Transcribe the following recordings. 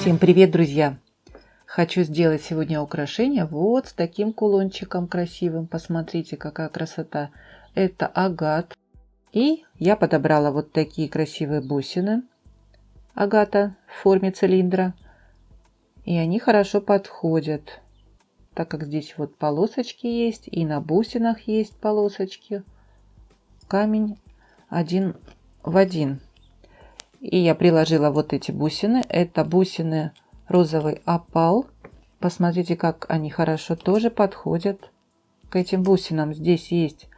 Всем привет, друзья! Хочу сделать сегодня украшение вот с таким кулончиком красивым. Посмотрите, какая красота. Это агат. И я подобрала вот такие красивые бусины агата в форме цилиндра. И они хорошо подходят, так как здесь вот полосочки есть, и на бусинах есть полосочки. Камень один в один. И я приложила вот эти бусины. Это бусины розовый опал. Посмотрите, как они хорошо тоже подходят к этим бусинам. Здесь есть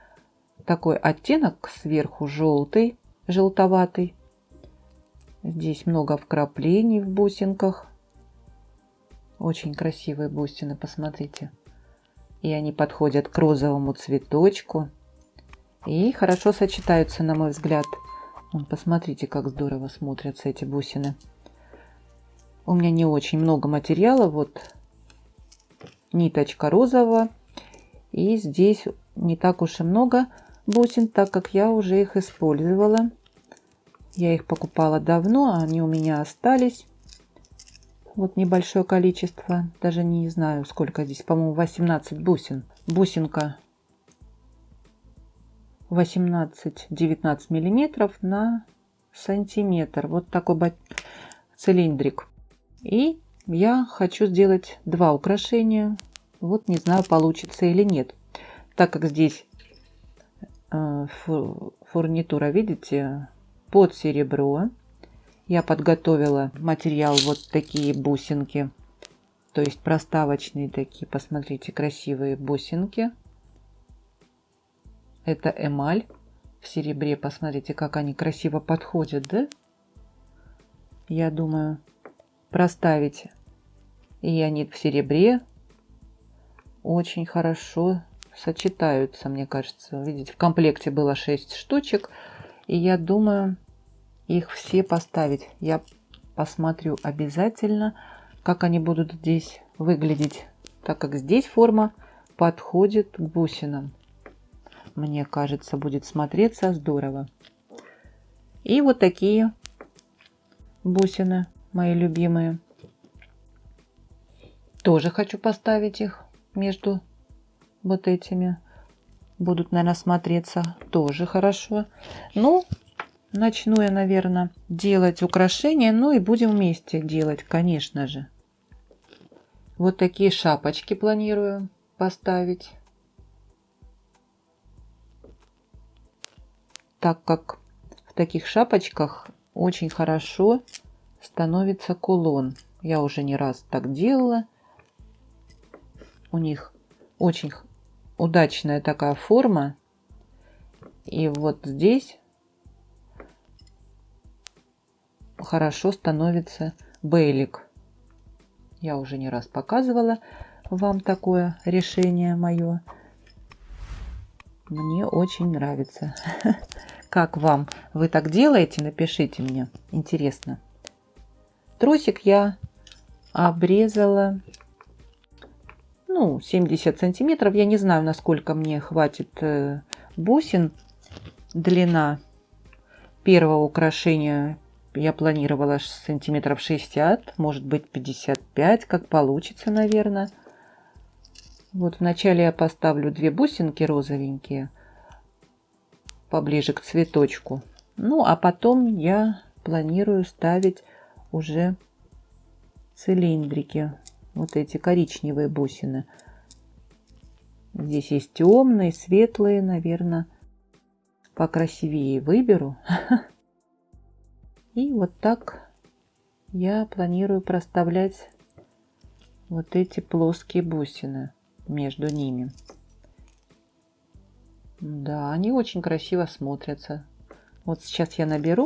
такой оттенок сверху желтый, желтоватый. Здесь много вкраплений в бусинках. Очень красивые бусины, посмотрите. И они подходят к розовому цветочку. И хорошо сочетаются, на мой взгляд. Посмотрите, как здорово смотрятся эти бусины. У меня не очень много материала. Вот ниточка розового. И здесь не так уж и много бусин, так как я уже их использовала. Я их покупала давно, а они у меня остались. Вот небольшое количество. Даже не знаю, сколько здесь. По-моему, 18 бусин. Бусинка 18-19 миллиметров на сантиметр. Вот такой цилиндрик. И я хочу сделать два украшения. Вот не знаю, получится или нет. Так как здесь фурнитура, видите, под серебро. Я подготовила материал вот такие бусинки. То есть проставочные такие. Посмотрите, красивые бусинки. Это эмаль в серебре. Посмотрите, как они красиво подходят, да? Я думаю, проставить и они в серебре очень хорошо сочетаются, мне кажется. Видите, в комплекте было 6 штучек. И я думаю, их все поставить. Я посмотрю обязательно, как они будут здесь выглядеть. Так как здесь форма подходит к бусинам. Мне кажется, будет смотреться здорово. И вот такие бусины, мои любимые. Тоже хочу поставить их между вот этими. Будут, наверное, смотреться тоже хорошо. Ну, начну я, наверное, делать украшения. Ну и будем вместе делать, конечно же. Вот такие шапочки планирую поставить. Так как в таких шапочках очень хорошо становится кулон. Я уже не раз так делала. У них очень удачная такая форма. И вот здесь хорошо становится бейлик. Я уже не раз показывала вам такое решение мое. Мне очень нравится. Как вам? Вы так делаете? Напишите мне. Интересно. Тросик я обрезала, 70 сантиметров. Я не знаю, насколько мне хватит бусин. Длина первого украшения я планировала сантиметров 60, может быть 55, как получится, наверное. Вот вначале я поставлю 2 бусинки розовенькие поближе к цветочку. Ну, а потом я планирую ставить уже цилиндрики. Вот эти коричневые бусины. Здесь есть темные, светлые, наверное, покрасивее выберу. И вот так я планирую проставлять вот эти плоские бусины между ними. Да, они очень красиво смотрятся. Вот сейчас я наберу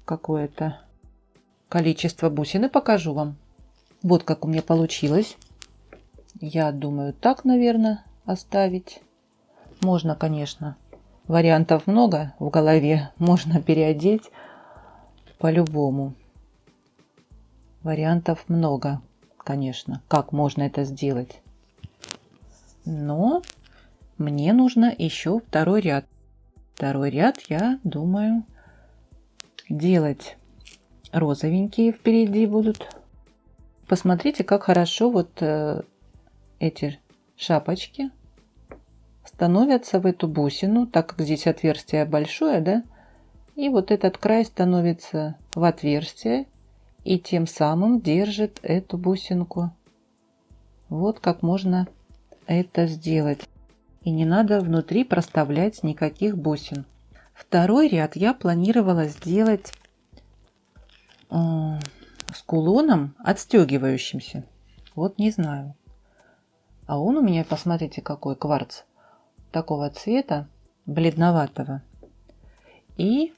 какое-то количество бусин и покажу вам. Вот как у меня получилось. Я думаю, так, наверное, оставить. Можно, конечно. Вариантов много в голове. Можно переодеть по-любому. Вариантов много, конечно. Как можно это сделать? Но мне нужно еще второй ряд. Второй ряд, я думаю, делать розовенькие впереди будут посмотрите, как хорошо вот эти шапочки становятся в эту бусину, так как здесь отверстие большое, да, и вот этот край становится в отверстие и тем самым держит эту бусинку. Вот как можно это сделать. И не надо внутри проставлять никаких бусин. Второй ряд я планировала сделать с кулоном отстегивающимся. Вот не знаю. А он у меня, посмотрите, какой кварц. Такого цвета, бледноватого. И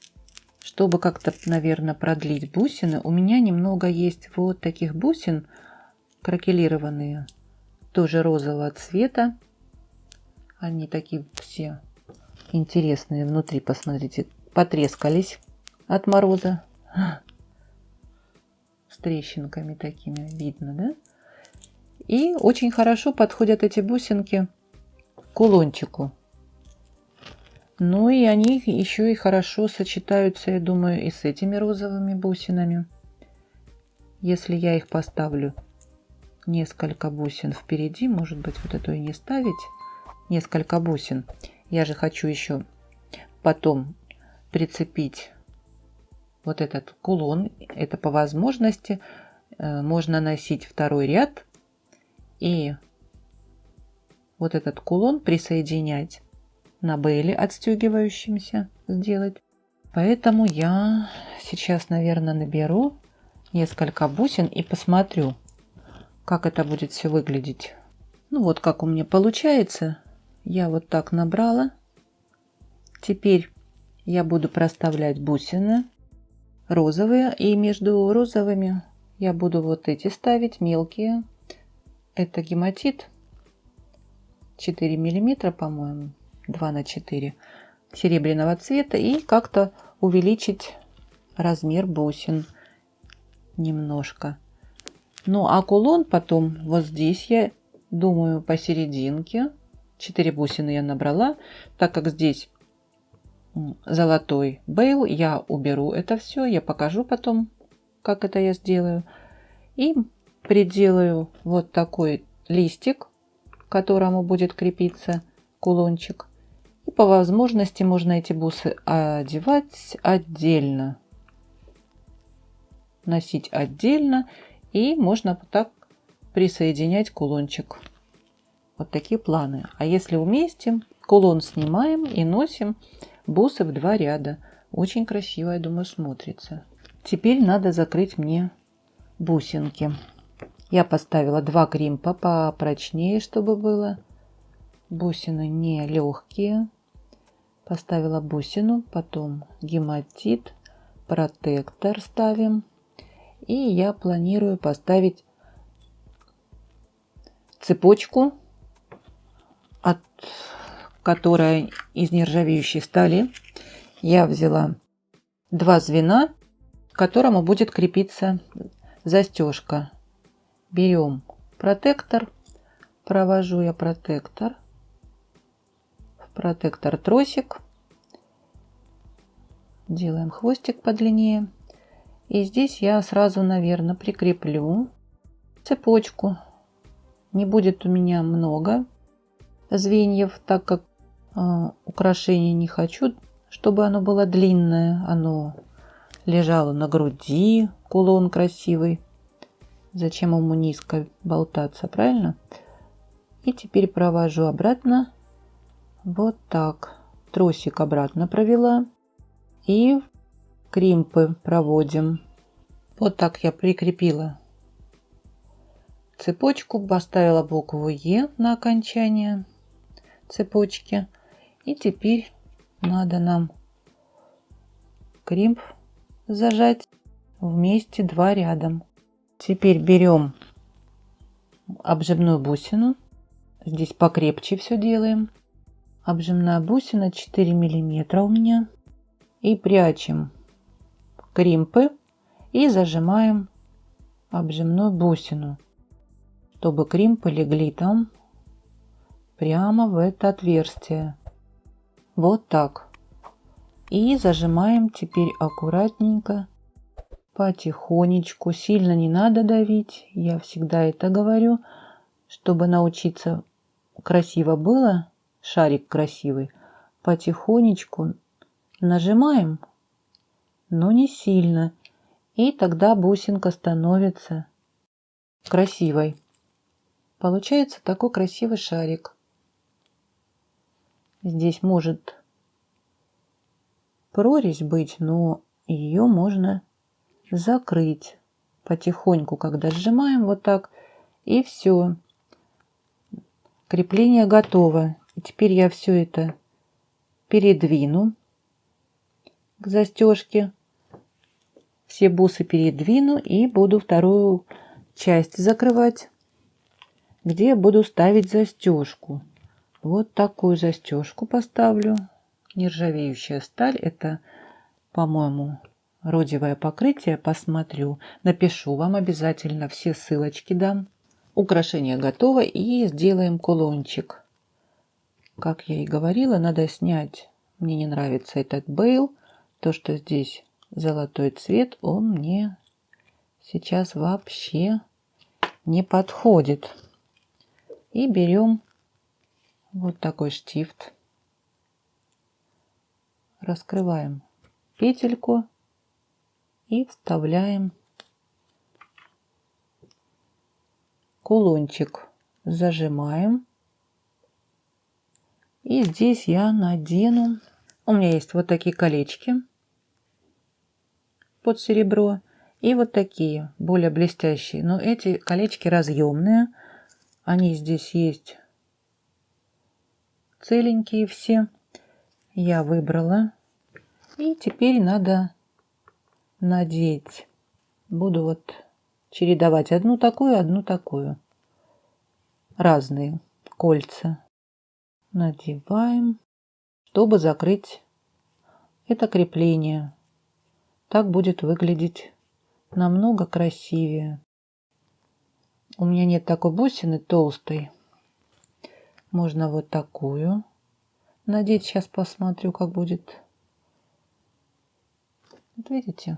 чтобы как-то, наверное, продлить бусины, у меня немного есть вот таких бусин кракелированные, тоже розового цвета. Они такие все интересные внутри, посмотрите, потрескались от мороза. С трещинками такими видно, да? И очень хорошо подходят эти бусинки к кулончику. Ну и они еще и хорошо сочетаются, я думаю, и с этими розовыми бусинами. Если я их поставлю несколько бусин впереди, может быть, вот эту и не ставить, несколько бусин. Я же хочу еще потом прицепить вот этот кулон. Это по возможности. Можно носить второй ряд и вот этот кулон присоединять на бейле отстегивающимся сделать. Поэтому я сейчас, наверное, наберу несколько бусин и посмотрю, как это будет все выглядеть. Ну вот как у меня получается. Я вот так набрала. Теперь я буду проставлять бусины розовые. И между розовыми я буду вот эти ставить мелкие. Это гематит 4 миллиметра, по-моему. 2 на 4 серебряного цвета. И как-то увеличить размер бусин немножко. Ну а кулон потом вот здесь, я думаю, посерединке. 4 бусины я набрала. Так как здесь золотой бейл, я уберу это все. Я покажу потом, как это я сделаю. И приделаю вот такой листик, к которому будет крепиться кулончик. И по возможности можно эти бусы одевать отдельно. Носить отдельно. И можно вот так присоединять кулончик. Вот такие планы. А если уместим, кулон снимаем и носим бусы в 2 ряда. Очень красиво, я думаю, смотрится. Теперь надо закрыть мне бусинки. Я поставила 2 гримпа попрочнее, чтобы было. Бусины не легкие. Поставила бусину, потом гематит, протектор ставим. И я планирую поставить цепочку, которая из нержавеющей стали. Я взяла 2 звена, к которому будет крепиться застежка. Берем протектор, провожу я протектор, в протектор тросик, делаем хвостик подлиннее. И здесь я сразу, наверное, прикреплю цепочку. Не будет у меня много звеньев, так как украшение не хочу, чтобы оно было длинное. Оно лежало на груди, кулон красивый. Зачем ему низко болтаться, правильно? И теперь провожу обратно. Вот так. Тросик обратно провела. И кримпы проводим. Вот так я прикрепила цепочку, поставила букву Е на окончание цепочки. И теперь надо нам кримп зажать вместе 2 рядом. Теперь берем обжимную бусину. Здесь покрепче все делаем. Обжимная бусина 4 миллиметра у меня. И прячем кримпы и зажимаем обжимную бусину, чтобы кримпы легли там прямо в это отверстие. Вот так. И зажимаем теперь аккуратненько потихонечку, сильно не надо давить. Я всегда это говорю, чтобы научиться красиво было, шарик красивый. Потихонечку нажимаем, но не сильно. И тогда бусинка становится красивой. Получается такой красивый шарик. Здесь может прорезь быть, но ее можно закрыть потихоньку, когда сжимаем вот так. И все. Крепление готово. И теперь я все это передвину к застежке. Все бусы передвину и буду вторую часть закрывать, где буду ставить застежку. Вот такую застежку поставлю. Нержавеющая сталь. Это, по-моему, родиевое покрытие. Посмотрю. Напишу вам обязательно. Все ссылочки дам. Украшение готово. И сделаем кулончик. Как я и говорила, надо снять. Мне не нравится этот бейл. То, что здесь золотой цвет, он мне сейчас вообще не подходит. И берем вот такой штифт. Раскрываем петельку и вставляем кулончик. Зажимаем. И здесь я надену. У меня есть вот такие колечки под серебро. И вот такие, более блестящие. Но эти колечки разъемные. Они здесь есть целенькие все. Я выбрала. И теперь надо надеть. Буду вот чередовать одну такую. Разные кольца. Надеваем, чтобы закрыть это крепление. Так будет выглядеть намного красивее. У меня нет такой бусины толстой. Можно вот такую надеть. Сейчас посмотрю, как будет. Вот видите?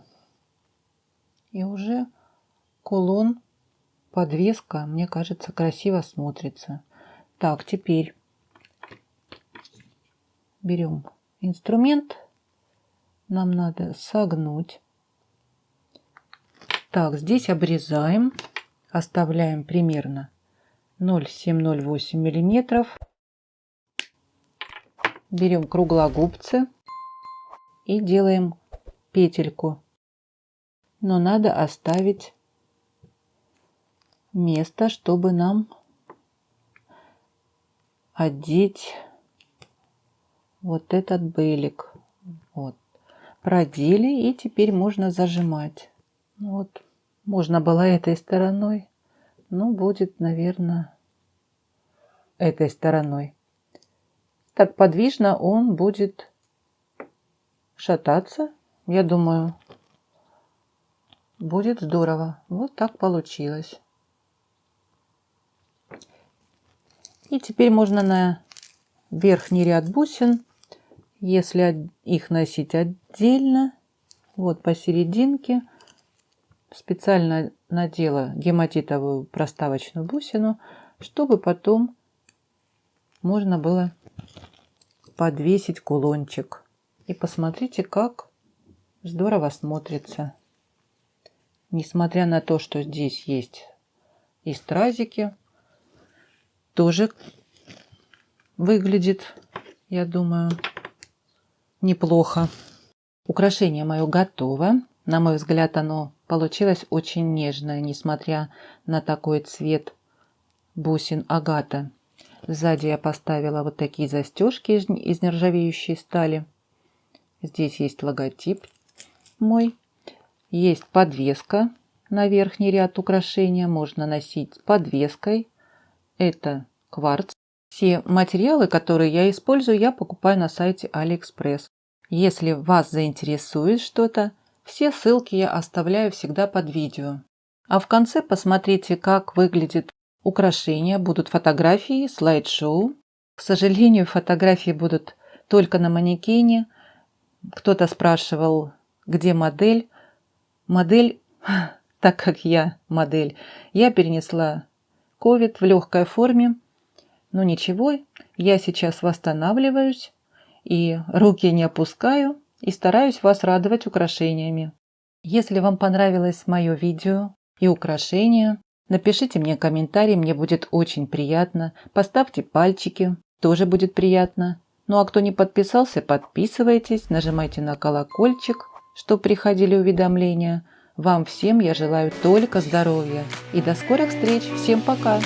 И уже кулон, подвеска, мне кажется, красиво смотрится. Так, теперь берем инструмент. Нам надо согнуть. Так, здесь обрезаем. Оставляем примерно 0,7-0,8 миллиметров. Берем круглогубцы и делаем петельку. Но надо оставить место, чтобы нам одеть вот этот бейлик. Вот. Продели, и теперь можно зажимать. Вот. Можно было этой стороной, но будет, наверное, этой стороной. Так подвижно он будет шататься. Я думаю, будет здорово. Вот так получилось. И теперь можно на верхний ряд бусин, если их носить отдельно, вот посерединке, специально надела гематитовую проставочную бусину, чтобы потом можно было подвесить кулончик. И посмотрите, как здорово смотрится. Несмотря на то, что здесь есть и стразики, тоже выглядит, я думаю, неплохо. Украшение мое готово. На мой взгляд, оно получилось очень нежное, несмотря на такой цвет бусин агата. Сзади я поставила вот такие застежки из нержавеющей стали. Здесь есть логотип мой. Есть подвеска на верхний ряд украшения. Можно носить с подвеской. Это кварц. Все материалы, которые я использую, я покупаю на сайте AliExpress. Если вас заинтересует что-то, все ссылки я оставляю всегда под видео. А в конце посмотрите, как выглядит украшение. Будут фотографии, слайд-шоу. К сожалению, фотографии будут только на манекене. Кто-то спрашивал, где модель. модель, так как я модель, я перенесла ковид в легкой форме. Но ничего, я сейчас восстанавливаюсь и руки не опускаю и стараюсь вас радовать украшениями. Если вам понравилось мое видео и украшения, напишите мне комментарий, мне будет очень приятно. Поставьте пальчики, тоже будет приятно. Ну а кто не подписался, подписывайтесь, нажимайте на колокольчик, чтобы приходили уведомления. Вам всем я желаю только здоровья. И до скорых встреч. Всем пока!